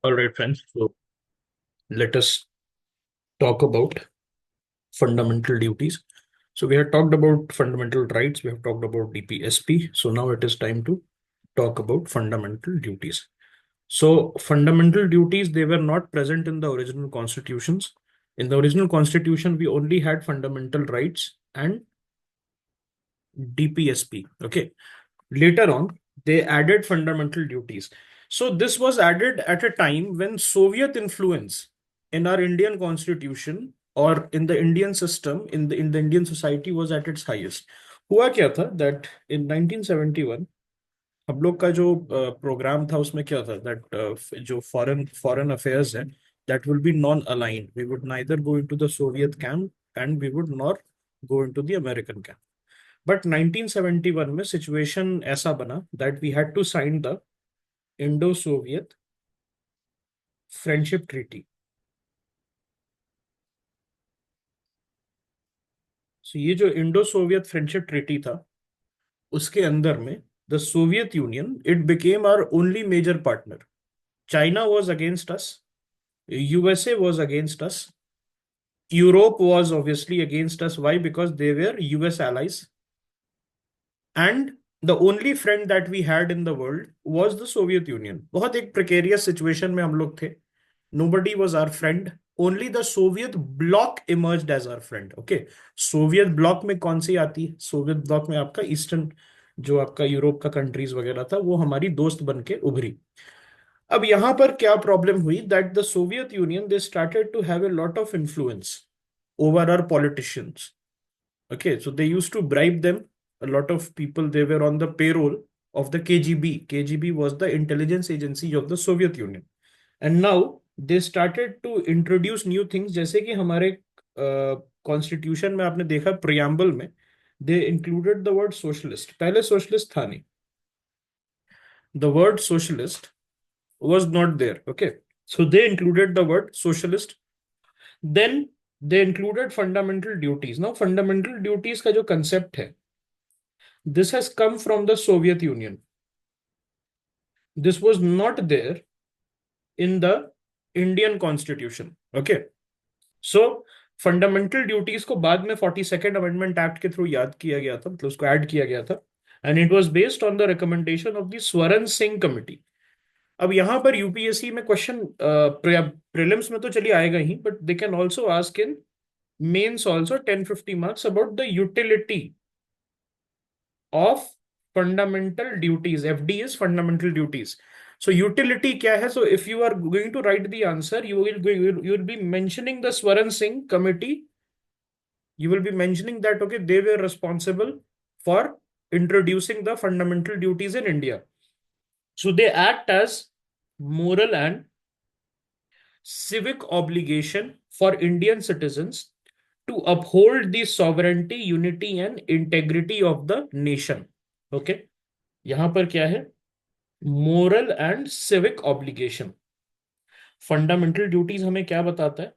All right, friends. So let us talk about fundamental duties. So we have talked about fundamental rights. We have talked about DPSP. So now it is time to talk about fundamental duties. So fundamental duties, they were not present in the original constitutions. In the original constitution, we only had fundamental rights and DPSP. Okay. Later on, they added fundamental duties. So this was added at a time when Soviet influence in our Indian constitution or in the Indian system, in the Indian society was at its highest. हुआ क्या था that in 1971 हम लोग का जो programme था उसमें क्या था that जो फॉरेन अफेयर्स है that will be non-aligned. We would neither go into the Soviet camp and we would nor go into the American camp. But 1971 में सिचुएशन ऐसा बना that we had to sign the Indo Soviet friendship treaty. So ये जो Indo Soviet friendship treaty था उसके अंदर में the Soviet Union it became our only major partner. China was against us, USA was against us, Europe was obviously against us. Why? Because they were US allies. And the only friend that we had in the world was the Soviet Union. बहुत एक precarious situation में हम लोग थे. Nobody was our friend. Only the Soviet bloc emerged as our friend. Okay. Soviet block में कौन सी आती है? सोवियत ब्लॉक में आपका ईस्टर्न, जो आपका यूरोप का कंट्रीज वगैरह था, वो हमारी दोस्त बन के उभरी. अब यहां पर क्या प्रॉब्लम हुई that the Soviet Union they started to have a lot of influence over our politicians. Okay, so they used to bribe them. A lot of people, they were on the payroll of the KGB. KGB was the intelligence agency of the Soviet Union. And now they started to introduce new things. जैसे कि हमारे constitution में आपने देखा preamble में they included the word socialist. पहले socialist था नहीं. The word socialist was not there. Okay. So they included the word socialist. Then they included fundamental duties. Now fundamental duties का जो concept है, this has come from the Soviet Union. This was not there in the Indian constitution. Okay. So fundamental duties को बाद में 42nd amendment act के through याद किया गया था, मतलब उसको ऐड किया गया था. And it was based on the recommendation of the Swaran Singh committee. अब यहां पर यूपीएससी में क्वेश्चन प्रीलिम्स में तो चलिए आएगा ही, but they can also ask in mains also 10-50 marks about the utility of fundamental duties. FD is fundamental duties. So utility क्या है? So if you are going to write the answer, you will be mentioning the Swaran Singh committee. You will be mentioning that okay, they were responsible for introducing the fundamental duties in India. So they act as moral and civic obligation for Indian citizens to uphold the sovereignty, unity and integrity of the nation. Okay, यहां पर क्या है? Moral and civic obligation. Fundamental duties हमें क्या बताता है?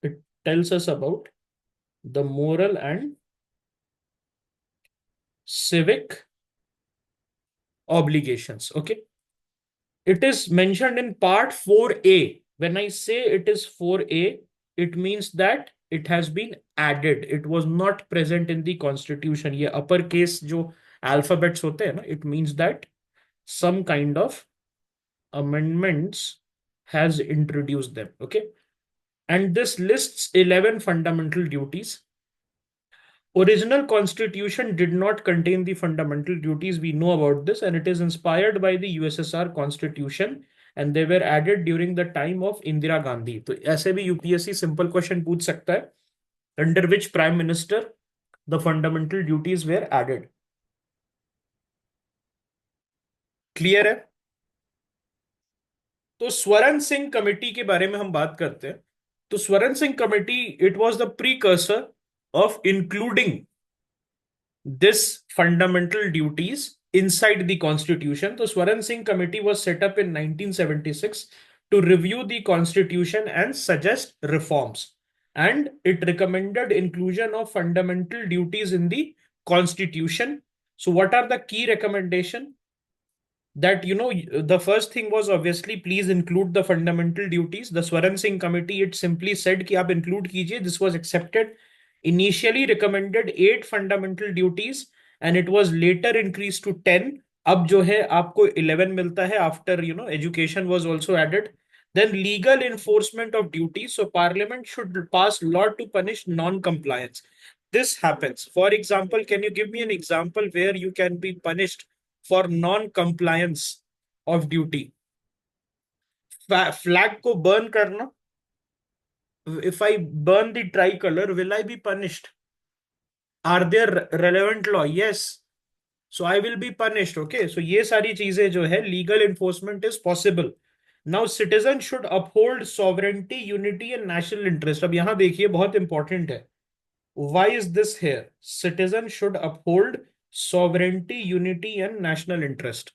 It tells us about the moral and civic obligations. Okay, it is mentioned in part 4a. When I say it is 4a, it means that it has been added. It was not present in the constitution. ये upper case जो alphabets होते हैं ना, it means that some kind of amendments has introduced them. Okay, and this lists 11 fundamental duties. Original constitution did not contain the fundamental duties. We know about this, and it is inspired by the USSR constitution, and they were added during the time of Indira Gandhi. तो ऐसे भी UPSC simple question पूछ सकता है, under which prime minister the fundamental duties were added. Clear है? तो Swaran Singh committee के बारे में हम बात करते हैं. तो Swaran Singh committee, it was the precursor of including this fundamental duties inside the constitution. The Swaran Singh committee was set up in 1976 to review the constitution and suggest reforms, and it recommended inclusion of fundamental duties in the constitution. So what are the key recommendation? that, the first thing was obviously please include the fundamental duties. The Swaran Singh committee, it simply said कि आप include कीजिए. This was accepted. Initially recommended 8 fundamental duties and it was later increased to 10. अब जो है आपको 11 मिलता है after, education was also added. Then legal enforcement of duties. So parliament should pass law to punish non-compliance. This happens. For example, can you give me an example where you can be punished for non-compliance of duty? Flag को burn करना. If I burn the tricolor, will I be punished? Are there relevant law? Yes. So I will be punished. Okay. So ये सारी चीजें जो है legal enforcement is possible. Now citizen should uphold sovereignty, unity and national interest. अब यहाँ देखिए बहुत important है. Why is this here? Citizen should uphold sovereignty, unity and national interest.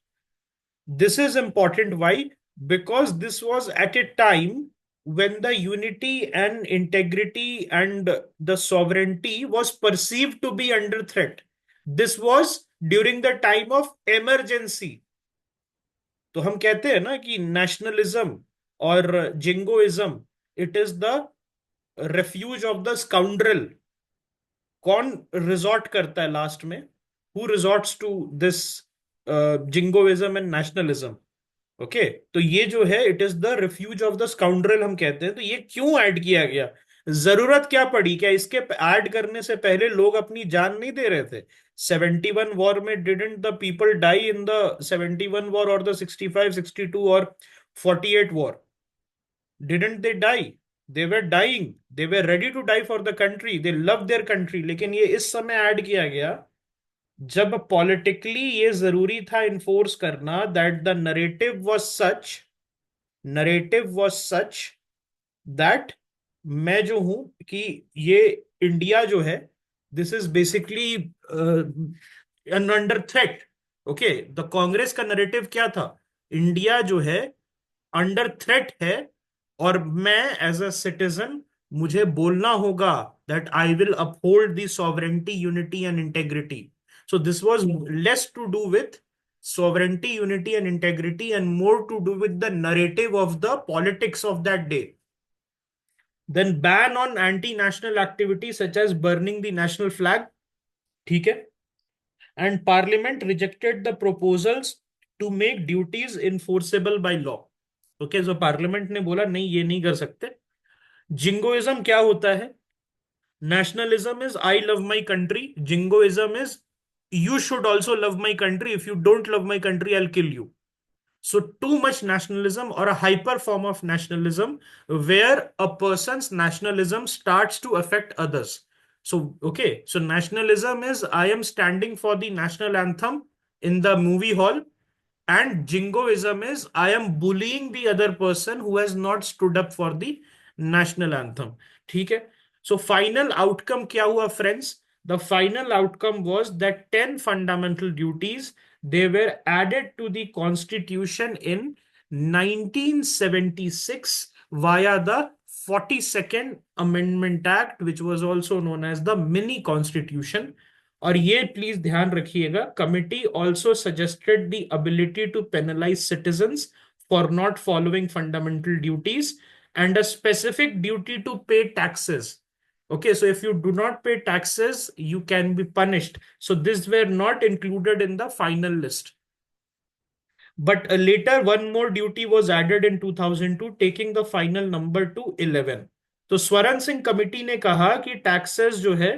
This is important. Why? Because this was at a time when the unity and integrity and the sovereignty was perceived to be under threat. This was during the time of emergency. तो हम कहते हैं ना कि nationalism और jingoism, it is the refuge of the scoundrel. कौन resort करता है लास्ट में? Who resorts to this jingoism and nationalism? Okay, तो ये जो है it is the refuge of the scoundrel हम कहते हैं. तो ये क्यों ऐड किया गया? जरूरत क्या पड़ी? क्या इसके ऐड करने से पहले लोग अपनी जान नहीं दे रहे थे? 71 वॉर में didn't the people die in the 71 war और द 65, 62 और 48 war? Didn't they die? They were dying, they were ready to die for the country, they love their country. लेकिन ये इस समय ऐड किया गया जब पॉलिटिकली ये जरूरी था इन्फोर्स करना that the narrative was such that मैं जो हूं कि ये इंडिया जो है this is basically under threat. Okay, the Congress का नरेटिव क्या था? इंडिया जो है अंडर थ्रेट है और मैं एज अ सिटीजन मुझे बोलना होगा that I will uphold the sovereignty, unity and integrity. So this was less to do with sovereignty, unity, and integrity, and more to do with the narrative of the politics of that day. Then ban on anti-national activities such as burning the national flag. ठीक है. And parliament rejected the proposals to make duties enforceable by law. Okay, जो parliament ने बोला नहीं ये नहीं कर सकते. जिंगोइज्म क्या होता है? Nationalism is I love my country. Jingoism is you should also love my country. If you don't love my country I will kill you. So too much nationalism or a hyper form of nationalism where a person's nationalism starts to affect others. So, okay, so nationalism is I am standing for the national anthem in the movie hall, and jingoism is I am bullying the other person who has not stood up for the national anthem. ठीक है. So final outcome क्या हुआ friends? The final outcome was that 10 fundamental duties, they were added to the constitution in 1976 via the 42nd Amendment Act, which was also known as the mini constitution. और ये please ध्यान रखिएगा, committee also suggested the ability to penalise citizens for not following fundamental duties and a specific duty to pay taxes. Okay, so if you do not pay taxes, you can be punished. So these were not included in the final list. But later, one more duty was added in 2002, taking the final number to 11. तो Swaran Singh committee ने कहा कि taxes जो है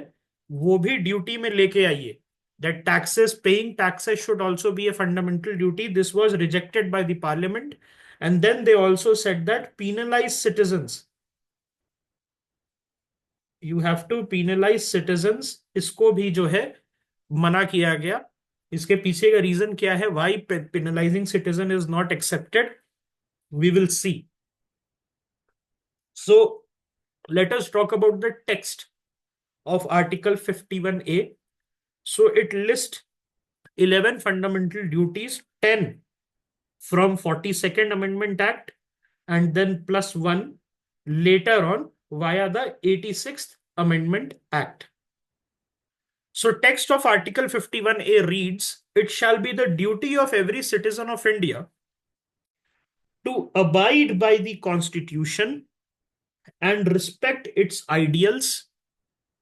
वो भी duty में लेके आइए. That taxes, paying taxes should also be a fundamental duty. This was rejected by the parliament. And then they also said that penalize citizens. You have to penalise citizens. इसको भी जो है मना किया गया. इसके पीछे का रीजन क्या है? Why penalising citizen is not accepted, we will see. So let us talk about the text of Article 51A. So it lists 11 fundamental duties, 10 from 42nd Amendment Act, and then plus 1 later on via the 86th Amendment Act. So text of Article 51A reads, it shall be the duty of every citizen of India to abide by the Constitution and respect its ideals,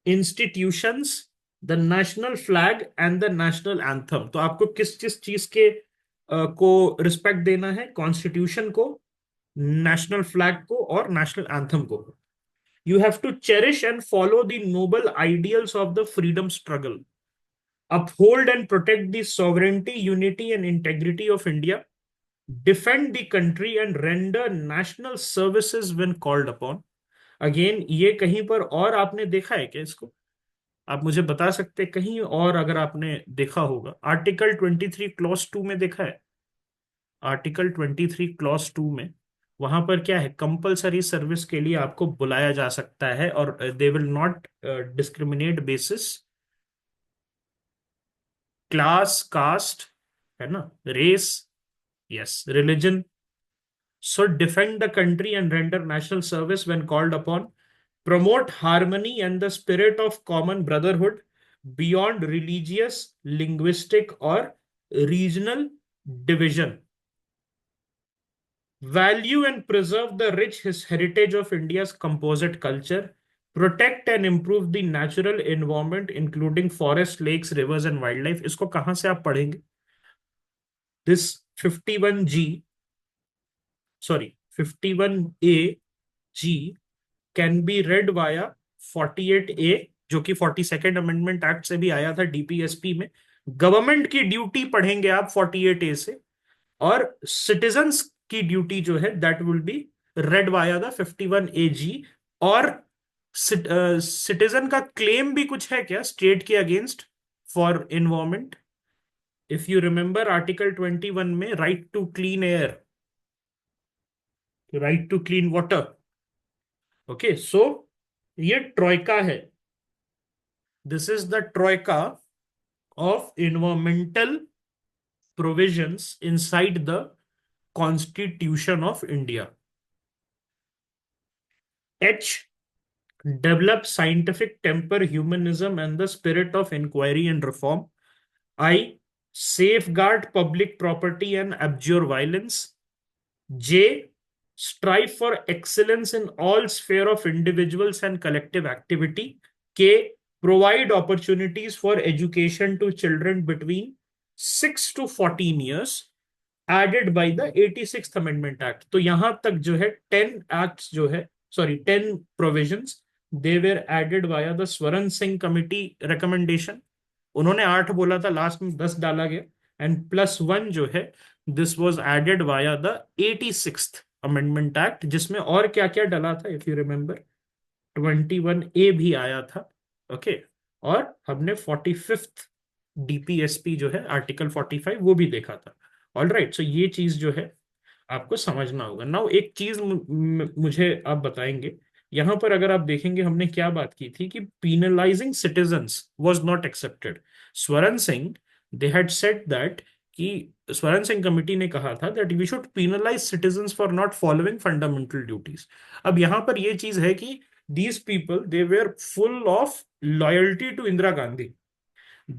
institutions, the national flag and the national anthem. तो आपको किस किस चीज के को respect देना है? Constitution को, नेशनल फ्लैग को और नेशनल एंथम को. You have to cherish and follow the noble ideals of the freedom struggle. Uphold and protect the sovereignty, unity, and integrity of India. Defend the country and render national services when called upon. Again ये कहीं पर और आपने देखा है क्या इसको? आप मुझे बता सकते हैं कहीं और अगर आपने देखा होगा? आर्टिकल 23 क्लॉज 2 में देखा है? आर्टिकल 23 क्लॉज 2 में वहां पर क्या है? कंपलसरी सर्विस के लिए आपको बुलाया जा सकता है और they will not discriminate basis class, caste, है ना, race, yes, religion. So defend the country and render national service when called upon. Promote harmony and the spirit of common brotherhood beyond religious, linguistic, or regional division. Value and preserve the rich heritage of India's composite culture. Protect and improve the natural environment, including forests, lakes, rivers, and wildlife. इसको कहां से आप पढ़ेंगे? This 51G, sorry, 51A G can be read via 48A, जो कि 42nd amendment act से भी आया था डीपीएसपी में. गवर्नमेंट की ड्यूटी पढ़ेंगे आप 48A से, और सिटीजन्स की ड्यूटी जो है that will be red via the 51AG. और सिटीजन का क्लेम भी कुछ है क्या स्टेट के against for environment? If you remember article 21 में right to clean air, right to clean water. Okay, so ये ट्रोइका है. This is the troika of environmental provisions inside the Constitution of India. H. Develop scientific temper, humanism, and the spirit of inquiry and reform. I. Safeguard public property and abjure violence. J. Strive for excellence in all sphere of individuals and collective activity. K. Provide opportunities for education to children between 6 to 14 years, added by the 86th amendment act. तो यहां तक जो है 10 acts जो है, sorry 10 provisions, they were added via the Swaran Singh committee recommendation. उन्होंने 8 बोला था, लास्ट में 10 डाला गया. एंड +1 जो है this was added via the 86th amendment act, जिसमें और क्या क्या डाला था इफ यू रिमेंबर. 21A भी आया था. ओके, और हमने 45th डीपीएसपी जो है आर्टिकल 45 वो भी देखा था. ऑल राइट, सो ये चीज जो है आपको समझना होगा. नाउ एक चीज मुझे आप बताएंगे, यहां पर अगर आप देखेंगे हमने क्या बात की थी कि penalising citizens was not accepted. Swaran Singh, they had said that, कि स्वरण सिंह कमिटी ने कहा था that we should penalise citizens for not following fundamental duties. अब यहां पर ये चीज है कि these people they were full of loyalty to Indira Gandhi.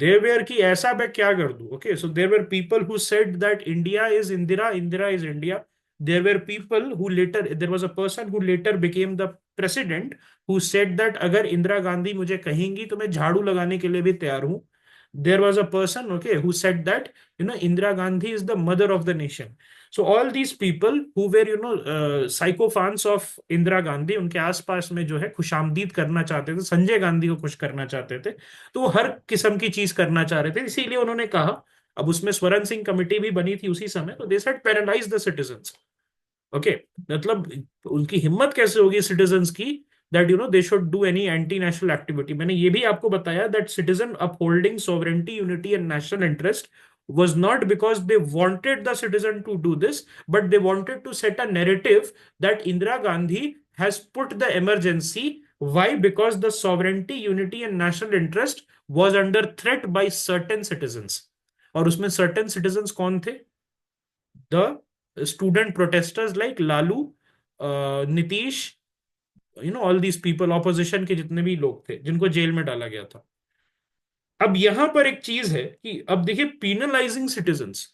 They were कि ऐसा मैं क्या कर दूं. Okay, so there were people who said that India is Indira, Indira is India. There were people who later, there was a person who later became the president who said that अगर इंदिरा गांधी मुझे कहेंगी तो मैं झाड़ू लगाने के लिए भी तैयार हूं. There was a person, okay, who said that, Indira Gandhi is the mother of the nation. So all these people who were, psycho fans of Indira Gandhi, उनके आसपास में जो है खुशामदीद करना चाहते थे, संजय गांधी को खुश करना चाहते थे, तो वो हर किस्म की चीज करना चाह रहे थे. इसीलिए उन्होंने कहा, अब उसमें स्वरण सिंह कमेटी भी बनी थी उसी समय, तो they said paralyse the citizens. Okay, मतलब उनकी हिम्मत कैसे होगी सिटीजन्स की that they should do any anti-national activity. मैंने ये भी आपको बताया that citizen upholding sovereignty, unity and national interest was not because they wanted the citizen to do this, but they wanted to set a narrative that Indira Gandhi has put the emergency. Why? Because the sovereignty, unity and national interest was under threat by certain citizens. और उसमें certain citizens कौन थे? The student protesters like Lalu, Nitish, all these people, opposition के जितने भी लोग थे जिनको जेल में डाला गया था. अब यहां पर एक चीज है कि अब देखिए, पीनलाइजिंग सिटीजन्स,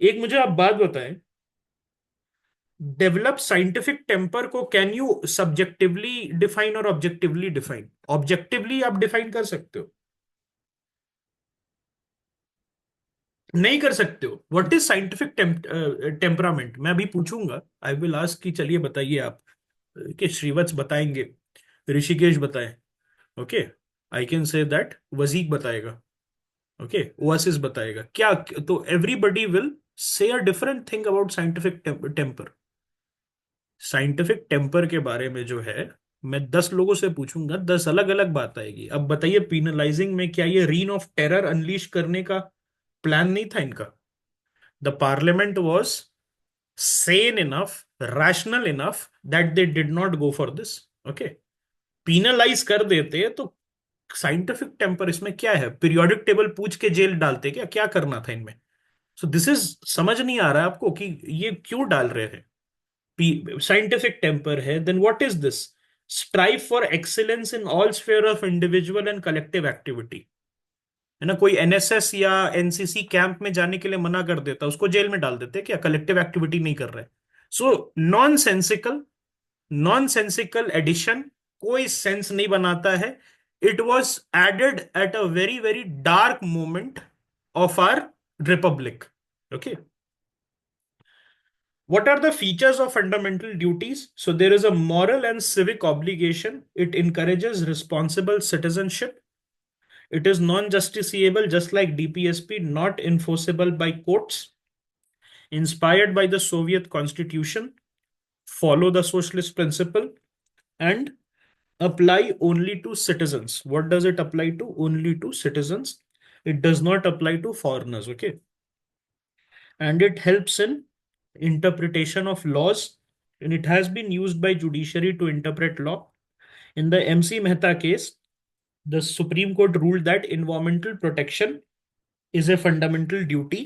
एक मुझे आप बात बताएं, डेवलप साइंटिफिक टेम्पर को कैन यू सब्जेक्टिवली डिफाइन और ऑब्जेक्टिवली डिफाइन? ऑब्जेक्टिवली आप डिफाइन कर सकते हो, नहीं कर सकते हो। व्हाट इज साइंटिफिक टेम्परामेंट, मैं अभी पूछूंगा, आई विल आस्क कि चलिए बताइए आप, कि श्रीवत्स बताएंगे, ऋषिकेश बताएं, okay, I can say that वजीक बताएगा, ओके, ओएसिस बताएगा क्या, तो everybody will say a different thing about scientific temper. Scientific temper के बारे में जो है, मैं 10 लोगों से पूछूंगा, 10 अलग अलग बात आएगी। अब बताइए, पीनलाइजिंग में क्या ये रीन ऑफ टेरर अनलीश करने का प्लान नहीं था इनका? The parliament was sane enough, rational enough that they did not go for this. Okay, penalised कर देते तो साइंटिफिक टेम्पर इसमें क्या है, पीरियोडिक टेबल पूछ के जेल डालते क्या, क्या करना था इनमें? सो दिस इज, समझ नहीं आ रहा है आपको कि ये क्यों डाल रहे हैं? साइंटिफिक टेम्पर है, then what is this? Strive for excellence in all sphere of individual and collective activity, है ना? कोई एनएसएस या एनसीसी कैंप में जाने के लिए मना कर देता, उसको जेल में डाल देते क्या, कलेक्टिव एक्टिविटी नहीं कर रहे? So nonsensical, nonsensical addition, कोई सेंस नहीं बनाता है। It was added at a very very dark moment of our republic. Okay, what are the features of fundamental duties? So there is a moral and civic obligation. It encourages responsible citizenship. It is non-justiciable, just like DPSP, not enforceable by courts. Inspired by the Soviet constitution, follow the socialist principle, and apply only to citizens. What does it apply to? Only to citizens. It does not apply to foreigners. Okay. And it helps in interpretation of laws, and it has been used by judiciary to interpret law. In the MC Mehta case, the Supreme Court ruled that environmental protection is a fundamental duty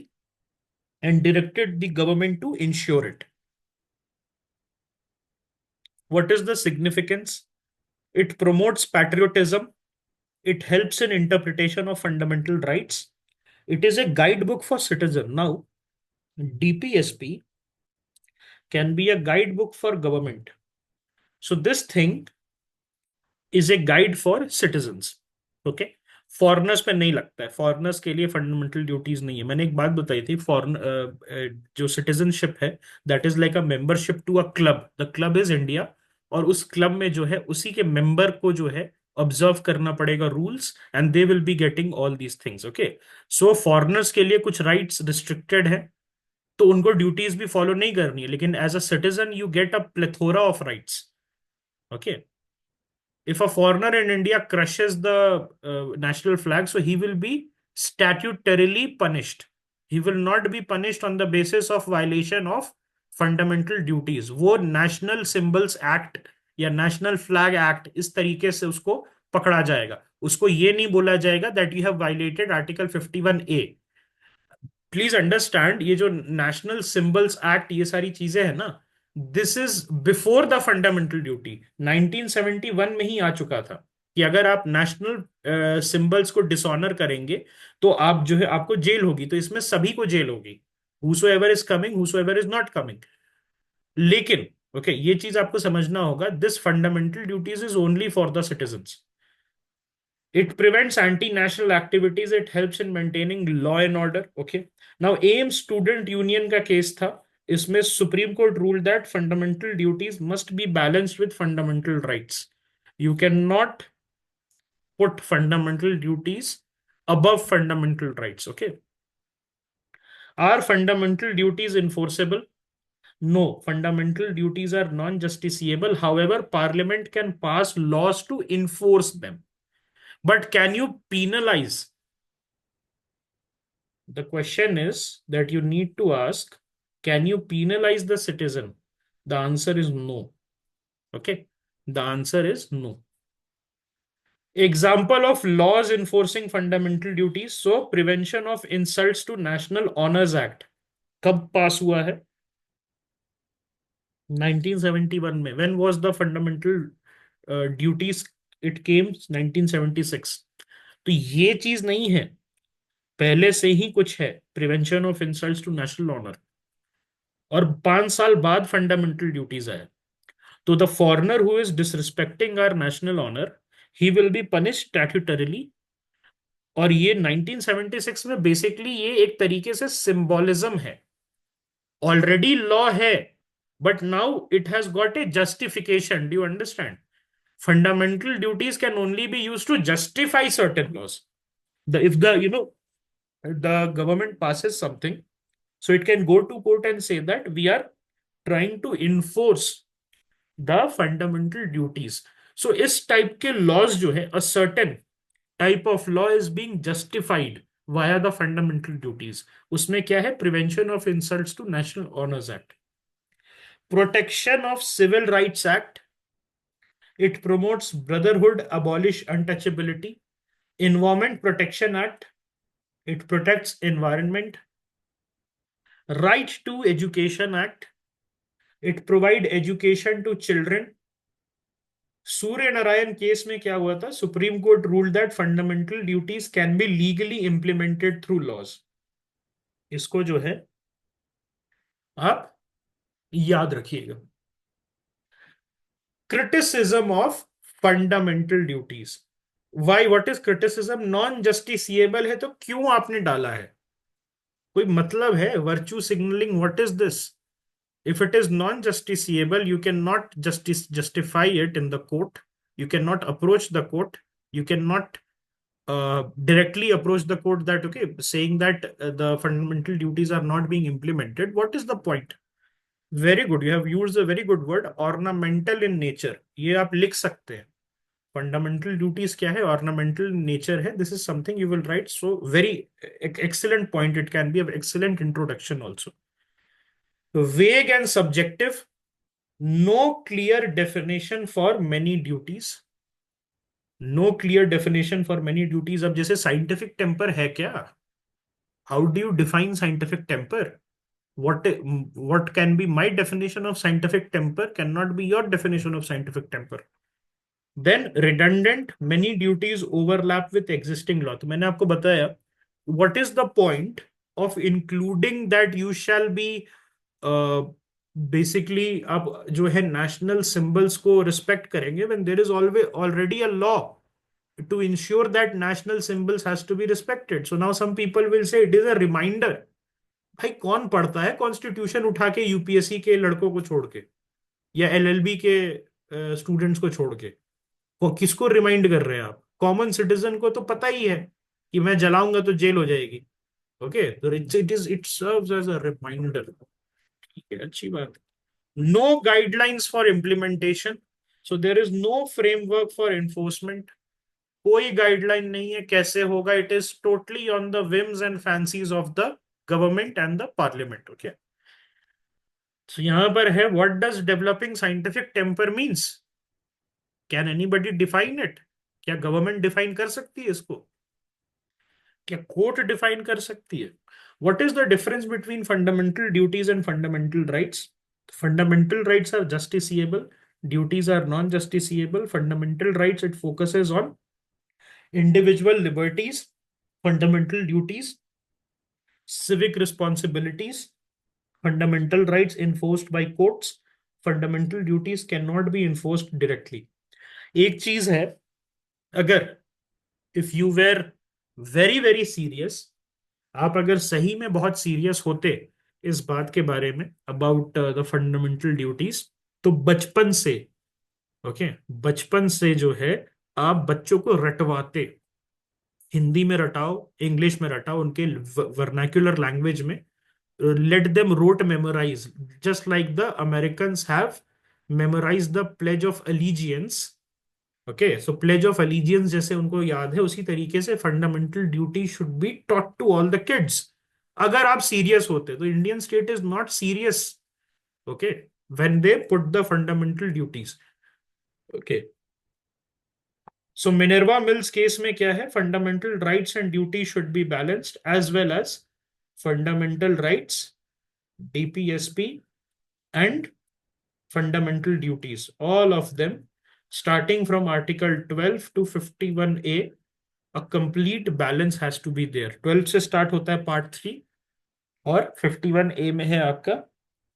and directed the government to ensure it. What is the significance? It promotes patriotism. It helps in interpretation of fundamental rights. It is a guidebook for citizen. Now, DPSP can be a guidebook for government. So this thing is a guide for citizens. Okay, foreigners पे नहीं लगता है, foreigners के लिए fundamental duties नहीं है। मैंने एक बात बताई थी, फॉरन जो सिटीजनशिप है, that is like a membership to a club, the club is India, और उस क्लब में जो है उसी के मेंबर को जो है ऑब्जर्व करना पड़ेगा rules, and they will be getting all these things. Okay, so foreigners के लिए कुछ राइट्स रिस्ट्रिक्टेड है, तो उनको ड्यूटीज भी फॉलो नहीं करनी है, लेकिन as a citizen you get a plethora of rights. Okay, if a foreigner in India crushes the national flag, so he will be statutorily punished. He will not be punished on the basis of violation of fundamental duties. वो national symbols act या national flag act इस तरीके से उसको पकड़ा जाएगा, उसको ये नहीं बोला जाएगा that you have violated article 51A। Please understand, ये जो नेशनल सिंबल्स एक्ट, ये सारी चीजें है ना, this is before the fundamental duty. 1971 में ही आ चुका था कि अगर आप नेशनल सिंबल्स को डिसऑनर करेंगे तो आप जो है, आपको जेल होगी, तो इसमें सभी को जेल होगी, हुसोएवर is coming, हुसोएवर is not coming. लेकिन ओके, ये चीज आपको समझना होगा, this fundamental duties is only for the citizens. It prevents anti-national activities. It helps in maintaining law and order. Okay. Now, AIM Student Union का case था, इसमें supreme court ruled that fundamental duties must be balanced with fundamental rights. You cannot put fundamental duties above fundamental rights. Okay. Are fundamental duties enforceable? No, fundamental duties are non-justiciable. However, Parliament can pass laws to enforce them. But can you penalize? The question is that you need to ask, can you penalize the citizen? The answer is no. Okay. The answer is no. Example of laws enforcing fundamental duties. So, Prevention of Insults to National Honors Act. कब पास हुआ है? 1971 में. When was the fundamental duties? It came 1976. तो ये चीज नहीं है, पहले से ही कुछ है, prevention of insults to national honour. और 5 साल बाद फंडामेंटल ड्यूटीज आया। तो the foreigner who is disrespecting our national honour, he will be punish statutorily. और ये 1976 में बेसिकली ये एक तरीके से सिंबोलिज्म है। ऑलरेडी लॉ है, but now it has got a justification. Do you understand? Fundamental duties can only be used to justify certain laws. If the government passes something, so it can go to court and say that we are trying to enforce the fundamental duties. So इस type के laws जो है, a certain type of law is being justified via the fundamental duties. उसमें क्या है? Prevention of Insults to National Honors Act, Protection of Civil Rights Act. It promotes brotherhood, abolish untouchability. Environment Protection Act, it protects environment. Right to Education Act, it provide education to children. Surya Narayan case में क्या हुआ था? Supreme court ruled that fundamental duties can be legally implemented through laws. इसको जो है आप याद रखिएगा। Criticism of fundamental duties. Why? What is criticism? Non justiciable है तो क्यों आपने डाला है? कोई मतलब है? Virtue signalling, what is this? If it is non-justiciable, you cannot justify it in the court. You cannot approach the court. You cannot directly approach the court that, okay, saying that the fundamental duties are not being implemented. What is the point? Very good. You have used a very good word, ornamental in nature. ये आप लिख सकते हैं। Fundamental duties क्या है? Ornamental nature है. This is something you will write. So very excellent point. It can be an excellent introduction also. Vague and subjective, no clear definition for many duties. No clear definition for many duties. अब जैसे scientific temper है क्या? How do you define scientific temper? What can be my definition of scientific temper cannot be your definition of scientific temper. Then redundant, many duties overlap with existing law. तो मैंने आपको बताया what is the point of including that you shall be basically आप जो है national symbols को respect करेंगे when there is always already a law to ensure that national symbols has to be respected. So now some people will say it is a reminder. भाई कौन पढ़ता है constitution उठा के यूपीएससी के लड़कों को छोड़ के, या एलएलबी के स्टूडेंट्स को छोड़ के? वो किसको रिमाइंड कर रहे हैं आप? कॉमन सिटीजन को तो पता ही है कि मैं जलाऊंगा तो जेल हो जाएगी। ओके, तो it serves as a reminder. ठीक है, अच्छी बात। No guidelines for implementation, so there is no framework for enforcement. कोई गाइडलाइन नहीं है कैसे होगा। It is totally on the whims and fancies of the government and the parliament. Okay, तो यहां पर है what does developing scientific temper means? Can anybody define it? क्या गवर्नमेंट डिफाइन कर सकती है इसको? क्या कोर्ट डिफाइन कर सकती है? What is the difference between fundamental duties and fundamental rights? Fundamental rights are justiciable, duties are non-justiciable. Fundamental rights, it focuses on individual liberties. Fundamental duties, civic responsibilities. Fundamental rights enforced by courts. Fundamental duties cannot be enforced directly. एक चीज है, अगर if you were very very serious, आप अगर सही में बहुत serious होते इस बात के बारे में अबाउट द फंडामेंटल ड्यूटीज, तो बचपन से, ओके, बचपन से जो है आप बच्चों को रटवाते। हिंदी में रटाओ, इंग्लिश में रटाओ, उनके वर्नाक्युलर लैंग्वेज में। Let them rote memorise just like the Americans have memorise the pledge of allegiance. Okay, so pledge of allegiance जैसे उनको याद है, उसी तरीके से fundamental duty should be taught to all the kids. अगर आप सीरियस होते तो Indian state is not serious, okay, when they put the fundamental duties. Okay, so Minerva Mills case में क्या है? Fundamental rights and duty should be balanced as well as fundamental rights, DPSP and fundamental duties, all of them, starting from Article 12 to 51A, a complete balance has to be there. 12 से start होता है part 3, और 51A में है आपका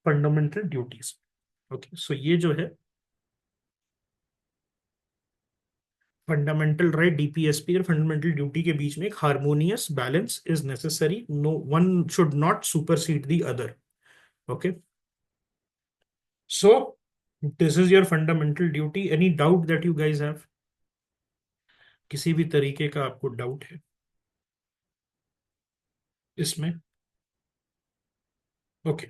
fundamental duties. Okay, so ये जो है फंडामेंटल राइट, डीपीएसपी और फंडामेंटल ड्यूटी के बीच में एक harmonious balance is necessary, no one should not supersede the other. Okay, so this is your fundamental duty. Any doubt that you guys have? किसी भी तरीके का आपको डाउट है इसमें? ओके,